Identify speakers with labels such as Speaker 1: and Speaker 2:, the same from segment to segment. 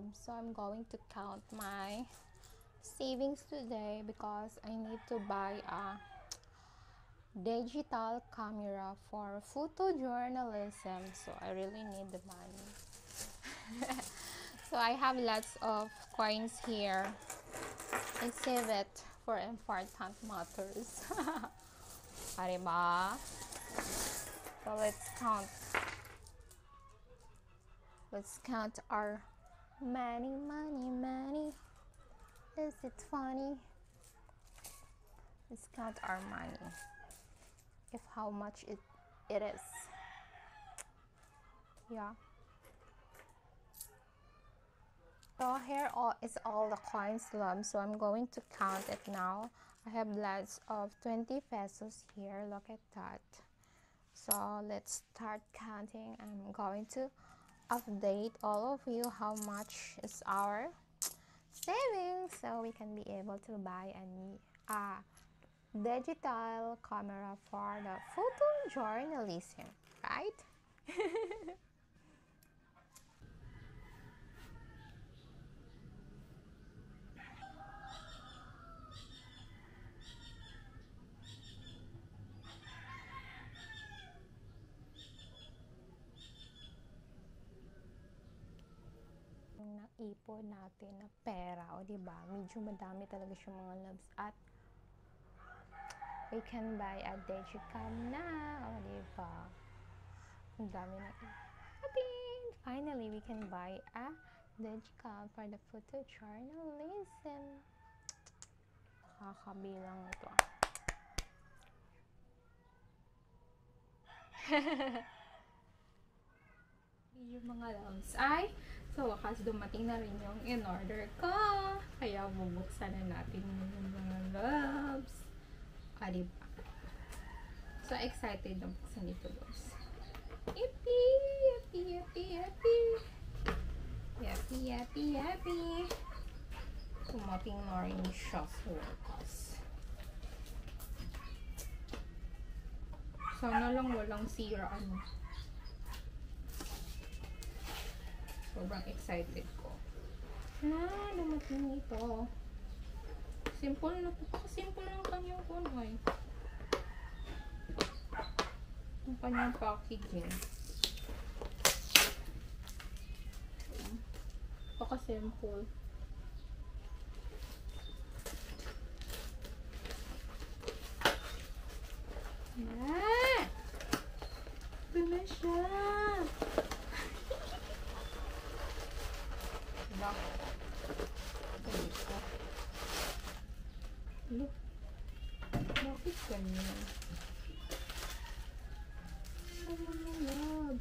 Speaker 1: loves. So I'm going to count my savings today because I need to buy a digital camera for photojournalism. So I really need the money. So I have lots of coins here. I save it for important matters. Diba? So let's count our money. Is it funny? Let's count our money. If how much it is. Yeah. So here is all the coins, love. So I'm going to count it now. I have lots of 20 pesos here. Look at that. So let's start counting. I'm going to update all of you how much is our savings so we can be able to buy a digital camera for the photojournalism, right? Yung naipon natin na pera, o diba? Medyo madami talaga siya mga loves at we can buy a digicam na, o diba? Ang dami na atin. Finally, we can buy a digicam for the photojournalism. Nakakabilang ito. Yung mga loves ay sa wakas dumating na rin yung in-order ko. Kaya bubuksan na natin yung mga loves. Diba? So excited na buksan ito, loves. Happy. Dumating na rin siya sa wakas. Sana lang walang sira ano. Sobrang excited ko. Dumating ito. Simple na. Simple lang kanyang kunay. Ang kanyang packaging. Paka-simple. Ito na siya. Look. Bakit ganyan? Oh my God.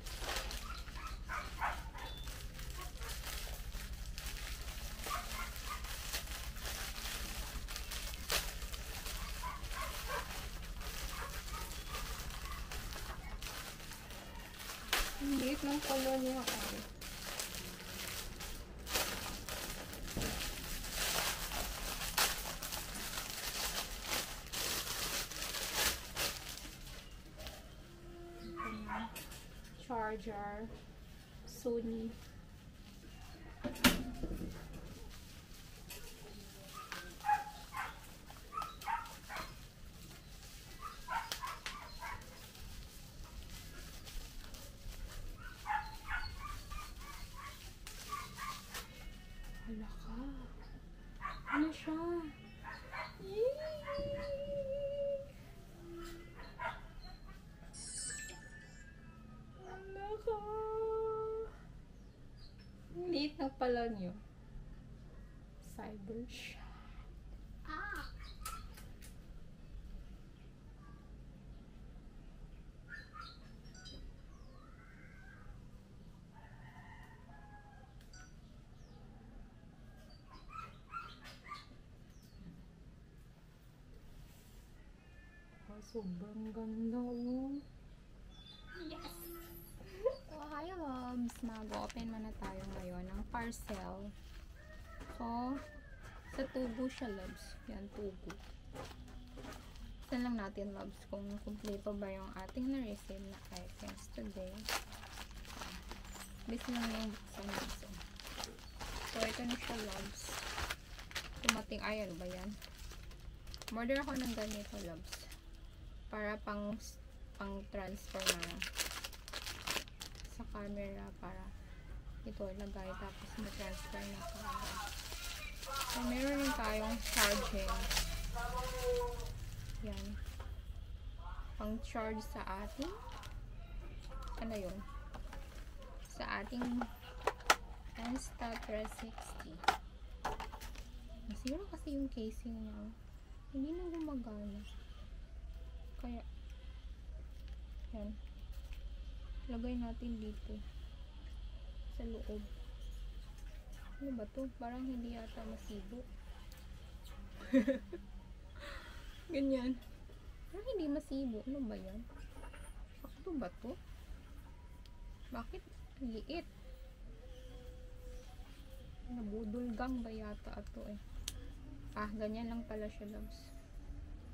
Speaker 1: Ang liit ng color niya. Charger, Sony. Hala ka. Ano siya? Liit na pala niyo. Cybershot. Sobrang ganda mo. Yes! So, hi loves! Mag-open muna tayo ngayon ng parcel. So, sa tubo siya, loves. Yan, tubo. Buksan lang natin, loves, kung kumpleto ba yung ating na-receive na items today. Bis lang yung buksan natin. So, ito na siya, loves. Tumating, ay, ano ba yan? Order ako ng ganito, loves. Para pang transfer na sa camera, para ito ilagay, tapos ma-transfer na sa camera. So, meron rin tayong charging. Yan. Pang charge sa ating, ano yun? Sa ating Insta360. Nasira kasi yung casing niya. Hindi na gumagana. Kaya, yan. Lagay natin dito. Sa loob. Ano ba to? Parang hindi yata masibo. Ganyan. Parang hindi masibo. Ano ba yan? Ano ba to? Bakit liit? Nabudulgang ba yata ito eh. Ah, ganyan lang pala siya, loves.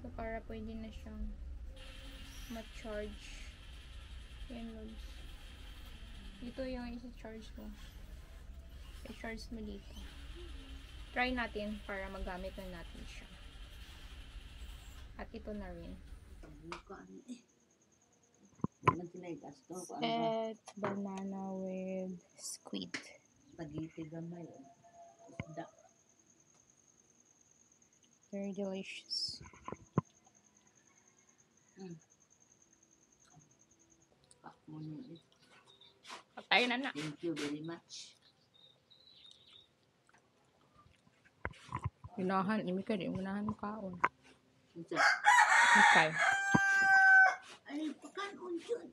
Speaker 1: So, para pwede na siyang ma-charge. Yan, loves. Ito yung i-charge mo. I-charge mo dito. Try natin para magamit na natin siya. At ito na rin. Set banana with squid.
Speaker 2: Spaghetti gamay.
Speaker 1: Very delicious. Patay na na.
Speaker 2: Thank you very much.
Speaker 1: Ginahan, imi ka din. Ginahan mo kaon.
Speaker 2: Unsa?
Speaker 1: Okay.
Speaker 2: Ay, pakaon dyan.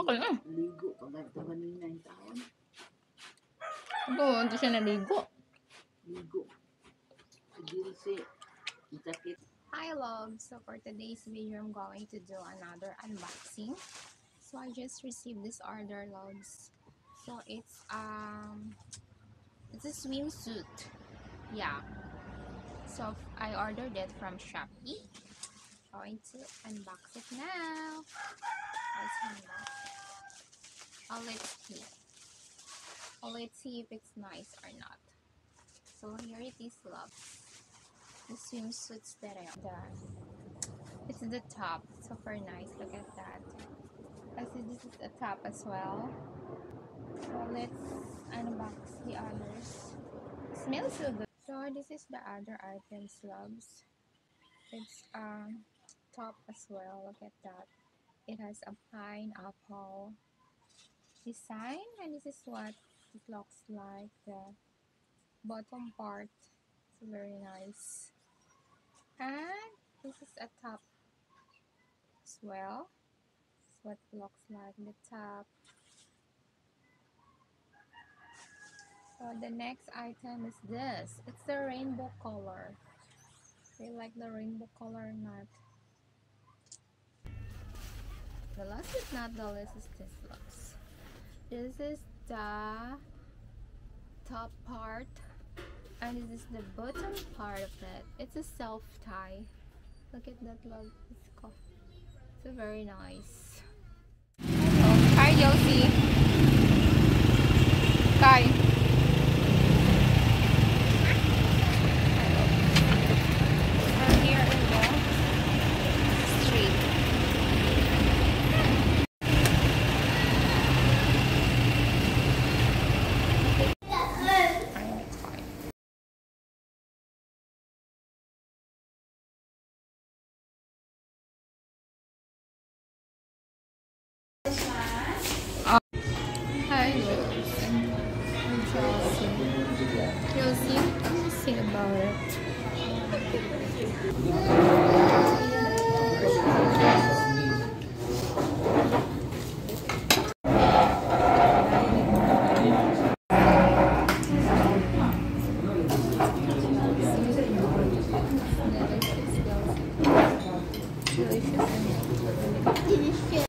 Speaker 1: Okay na.
Speaker 2: Ligo. Pagkata kanina yung taon.
Speaker 1: Ito, hindi siya naligo.
Speaker 2: Ligo. Sigilsi. Sakit.
Speaker 1: Hi, loves. So for today's video, I'm going to do another unboxing. So I just received this order, loves. So it's a swimsuit. Yeah. So I ordered it from Shopee. Going to unbox it now. Let's unbox it. Let's see if it's nice or not. So here it is, loves. The swimsuits that I ordered. It's the top. Super nice. Look at that. I see this is the top as well. So let's unbox the others. Smells so good. So this is the other items, loves. It's top as well. Look at that. It has a pineapple design, and this is what it looks like. The bottom part. It's very nice. And this is a top as well. This is what it looks like, the top. So the next item is this. It's the rainbow color. Do you like the rainbow color or not? The last but not the least is this, looks. This is the top part. And this is the bottom part of it. It's a self tie. Look at that, love. It's very nice. Hi, Josie. Kai. We're here in the street. Hi, Rose. I'm Chelsea. Chelsea, what do you say about it? Delicious.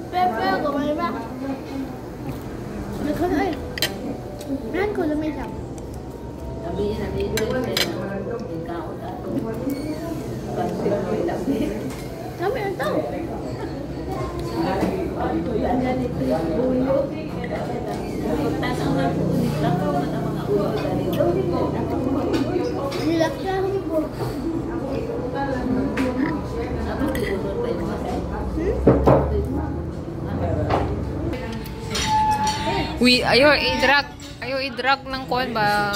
Speaker 3: Pero gumay ba? Nagkano ay? Meron ko lumay siya.
Speaker 2: Sabi niya na dito yung ikaw dato.
Speaker 3: Kami ang tao.
Speaker 2: Yan ito yung ulo. Tanaw na po ulit lang po ang mga ulo dito.
Speaker 3: Relax lang.
Speaker 2: Apa tinuod pa yung mga
Speaker 1: Ayaw i-drag ng kon ba?